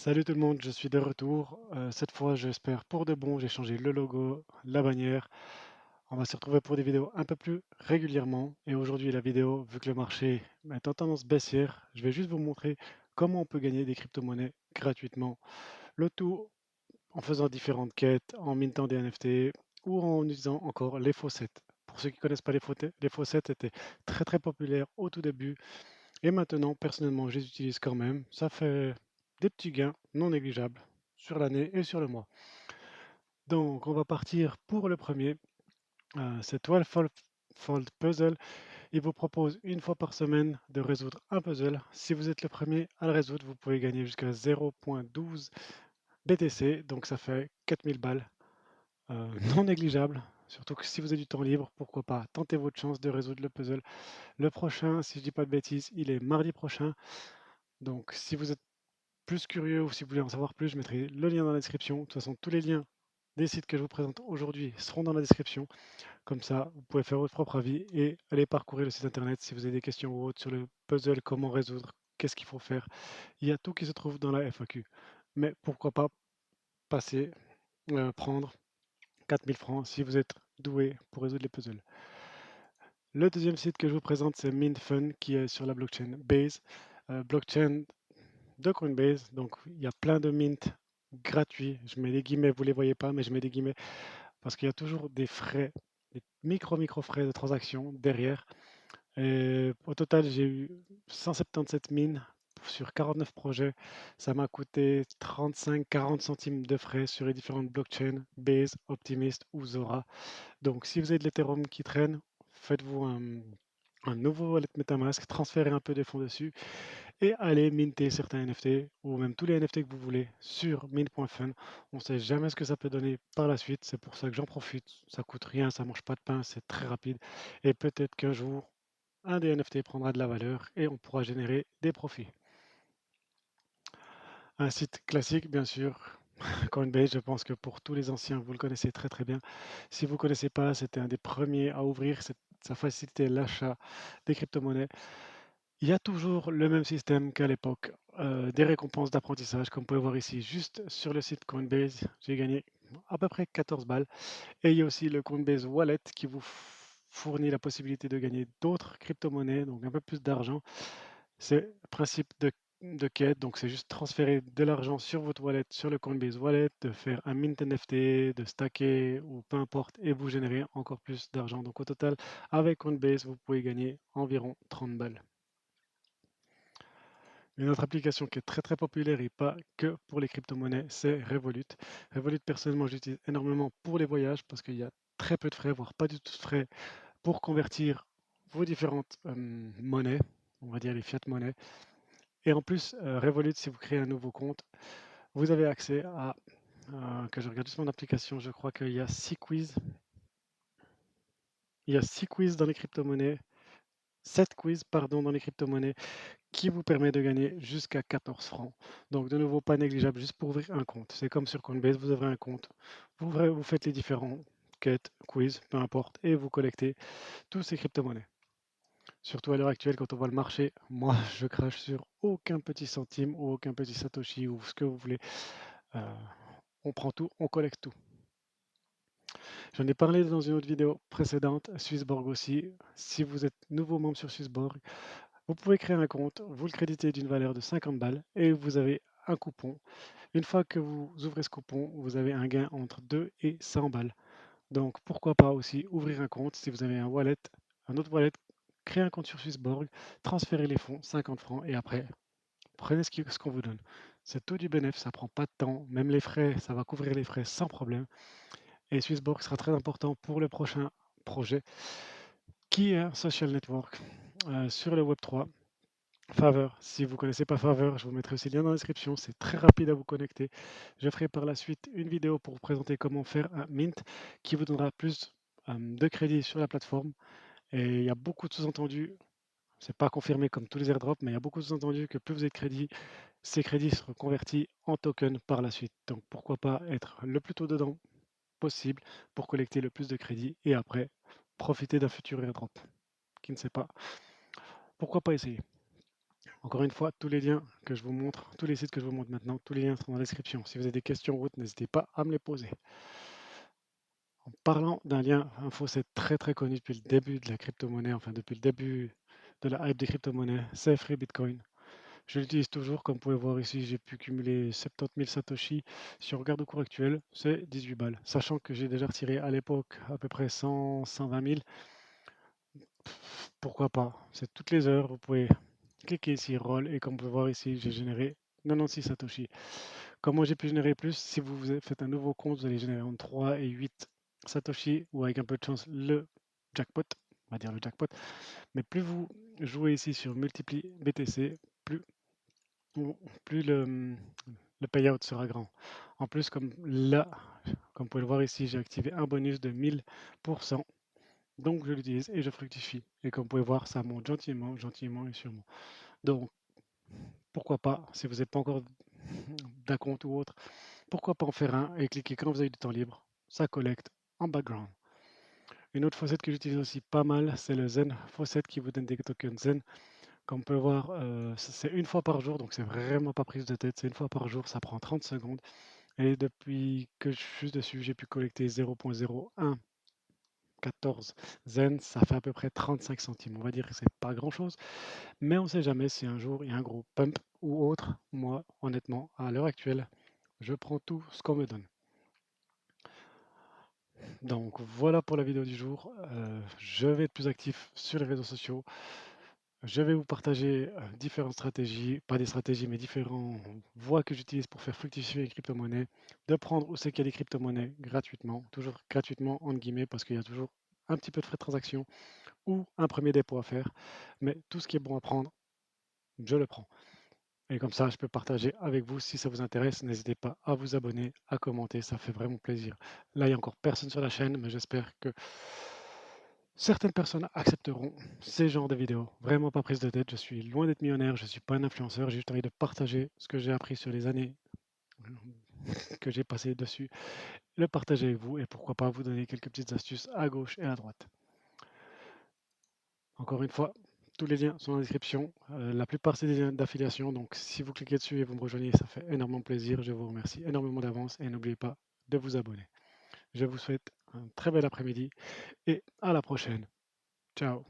Salut tout le monde, je suis de retour. Cette fois, j'espère pour de bon, j'ai changé le logo, la bannière. On va se retrouver pour des vidéos un peu plus régulièrement. Et aujourd'hui, la vidéo, vu que le marché est en tendance baissière, je vais juste vous montrer comment on peut gagner des crypto-monnaies gratuitement. Le tout en faisant différentes quêtes, en mintant des NFT ou en utilisant encore les faucets. Pour ceux qui ne connaissent pas les faucets étaient très très populaires au tout début. Et maintenant, personnellement, je les utilise quand même. Ça fait des petits gains non négligeables sur l'année et sur le mois. Donc, on va partir pour le premier. C'est 12 Fold Puzzle. Il vous propose une fois par semaine de résoudre un puzzle. Si vous êtes le premier à le résoudre, vous pouvez gagner jusqu'à 0,12 BTC. Donc, ça fait 4000 balles. Non négligeable. Surtout que si vous avez du temps libre, pourquoi pas tenter votre chance de résoudre le puzzle. Le prochain, si je dis pas de bêtises, il est mardi prochain. Donc, si vous êtes plus curieux ou si vous voulez en savoir plus, je mettrai le lien dans la description. De toute façon, tous les liens des sites que je vous présente aujourd'hui seront dans la description. Comme ça, vous pouvez faire votre propre avis et aller parcourir le site internet si vous avez des questions ou autres sur le puzzle, comment résoudre, qu'est-ce qu'il faut faire. Il y a tout qui se trouve dans la FAQ. Mais pourquoi pas passer, prendre 4000 francs si vous êtes doué pour résoudre les puzzles. Le deuxième site que je vous présente, c'est MintFun qui est sur la blockchain Base. Blockchain de Coinbase. Donc, il y a plein de mint gratuits. Je mets des guillemets, vous ne les voyez pas, mais je mets des guillemets parce qu'il y a toujours des frais, des micro frais de transaction derrière. Et au total, j'ai eu 177 mines sur 49 projets. Ça m'a coûté 35-40 centimes de frais sur les différentes blockchains, Base, Optimist ou Zora. Donc, si vous avez de l'Ethereum qui traîne, faites-vous un nouveau wallet MetaMask, transférez un peu de fonds dessus et allez minter certains NFT ou même tous les NFT que vous voulez sur mint.fun. On ne sait jamais ce que ça peut donner par la suite. C'est pour ça que j'en profite. Ça coûte rien, ça mange pas de pain, c'est très rapide. Et peut-être qu'un jour, un des NFT prendra de la valeur et on pourra générer des profits. Un site classique, bien sûr. Coinbase, je pense que pour tous les anciens, vous le connaissez très très bien. Si vous ne connaissez pas, c'était un des premiers à ouvrir. Ça facilitait l'achat des crypto-monnaies. Il y a toujours le même système qu'à l'époque, des récompenses d'apprentissage, comme vous pouvez voir ici, juste sur le site Coinbase, j'ai gagné à peu près 14 balles. Et il y a aussi le Coinbase Wallet qui vous fournit la possibilité de gagner d'autres crypto-monnaies, donc un peu plus d'argent. C'est le principe de quête, donc c'est juste transférer de l'argent sur votre wallet, sur le Coinbase Wallet, de faire un mint NFT, de stacker ou peu importe, et vous générez encore plus d'argent. Donc au total, avec Coinbase, vous pouvez gagner environ 30 balles. Une autre application qui est très très populaire et pas que pour les crypto-monnaies, c'est Revolut. Revolut, personnellement, j'utilise énormément pour les voyages parce qu'il y a très peu de frais, voire pas du tout de frais pour convertir vos différentes monnaies, on va dire les fiat monnaies. Et en plus, Revolut, si vous créez un nouveau compte, vous avez accès à, que je regarde juste mon application, je crois qu'il y a 6 quiz. Il y a 6 quiz dans les crypto-monnaies, 7 quiz, pardon, dans les crypto-monnaies qui vous permet de gagner jusqu'à 14 francs. Donc de nouveau, pas négligeable juste pour ouvrir un compte. C'est comme sur Coinbase, vous ouvrez un compte, vous faites les différents quêtes, quiz, peu importe, et vous collectez tous ces crypto-monnaies. Surtout à l'heure actuelle, quand on voit le marché, moi je crache sur aucun petit centime ou aucun petit satoshi ou ce que vous voulez. Euh, on prend tout, on collecte tout. J'en ai parlé dans une autre vidéo précédente, Swissborg aussi. Si vous êtes nouveau membre sur Swissborg, vous pouvez créer un compte, vous le créditez d'une valeur de 50 balles et vous avez un coupon. Une fois que vous ouvrez ce coupon, vous avez un gain entre 2 et 100 balles. Donc pourquoi pas aussi ouvrir un compte si vous avez un wallet, un autre wallet, créer un compte sur Swissborg, transférer les fonds, 50 francs et après, prenez ce qu'on vous donne. C'est tout du bénéfice, ça prend pas de temps, même les frais, ça va couvrir les frais sans problème. Et Swissborg sera très important pour le prochain projet qui est un social network sur le Web3. Favor, si vous ne connaissez pas Favor, je vous mettrai aussi le lien dans la description. C'est très rapide à vous connecter. Je ferai par la suite une vidéo pour vous présenter comment faire un mint qui vous donnera plus de crédit sur la plateforme. Et il y a beaucoup de sous-entendus. C'est pas confirmé comme tous les airdrops, mais il y a beaucoup de sous-entendus que plus vous avez de crédits, ces crédits seront convertis en tokens par la suite. Donc pourquoi pas être le plus tôt dedans possible pour collecter le plus de crédits et après profiter d'un futur airdrop. Qui ne sait pas. Pourquoi pas essayer? Encore une fois, tous les liens que je vous montre, tous les sites que je vous montre maintenant, tous les liens sont dans la description. Si vous avez des questions en route, n'hésitez pas à me les poser. En parlant d'un lien, un faucet très très connu depuis le début de la crypto-monnaie, enfin depuis le début de la hype des crypto-monnaies, c'est Free Bitcoin. Je l'utilise toujours, comme vous pouvez voir ici, j'ai pu cumuler 70 000 Satoshi. Si on regarde au cours actuel, c'est 18 balles. Sachant que j'ai déjà retiré à l'époque à peu près 100, 120 000, pourquoi pas? C'est toutes les heures, vous pouvez cliquez ici, roll, et comme vous pouvez voir ici, j'ai généré 96 Satoshi. Comment j'ai pu générer plus? Si vous faites un nouveau compte, vous allez générer entre 3 et 8 Satoshi, ou avec un peu de chance, le jackpot, on va dire le jackpot. Mais plus vous jouez ici sur Multiply BTC, plus, plus le payout sera grand. En plus, comme là, comme vous pouvez le voir ici, j'ai activé un bonus de 1000%. Donc je l'utilise et je fructifie. Et comme vous pouvez voir, ça monte gentiment, gentiment et sûrement. Donc pourquoi pas, si vous n'êtes pas encore d'un compte ou autre, pourquoi pas en faire un et cliquer quand vous avez du temps libre. Ça collecte en background. Une autre faucette que j'utilise aussi pas mal, c'est le Zen Faucet qui vous donne des tokens Zen. Comme on peut voir, c'est une fois par jour, donc c'est vraiment pas prise de tête. C'est une fois par jour, ça prend 30 secondes. Et depuis que je suis dessus, j'ai pu collecter 0.0114 Zen. Ça fait à peu près 35 centimes. On va dire que c'est pas grand chose, mais on sait jamais si un jour il y a un gros pump ou autre. Moi, honnêtement, à l'heure actuelle, je prends tout ce qu'on me donne. Donc voilà pour la vidéo du jour. Je vais être plus actif sur les réseaux sociaux. Je vais vous partager différentes stratégies, pas des stratégies, mais différentes voies que j'utilise pour faire fructifier les crypto-monnaies, de prendre où c'est qu'il y a des crypto-monnaies gratuitement, toujours gratuitement entre guillemets, parce qu'il y a toujours un petit peu de frais de transaction ou un premier dépôt à faire. Mais tout ce qui est bon à prendre, je le prends. Et comme ça, je peux partager avec vous si ça vous intéresse. N'hésitez pas à vous abonner, à commenter, ça fait vraiment plaisir. Là, il n'y a encore personne sur la chaîne, mais j'espère que certaines personnes accepteront ces genres de vidéos. Vraiment pas prise de tête, je suis loin d'être millionnaire, je ne suis pas un influenceur, j'ai juste envie de partager ce que j'ai appris sur les années que j'ai passées dessus, le partager avec vous et pourquoi pas vous donner quelques petites astuces à gauche et à droite. Encore une fois, tous les liens sont dans la description. La plupart, c'est des liens d'affiliation. Donc, si vous cliquez dessus et vous me rejoignez, ça fait énormément plaisir. Je vous remercie énormément d'avance et n'oubliez pas de vous abonner. Je vous souhaite un très bel après-midi et à la prochaine. Ciao.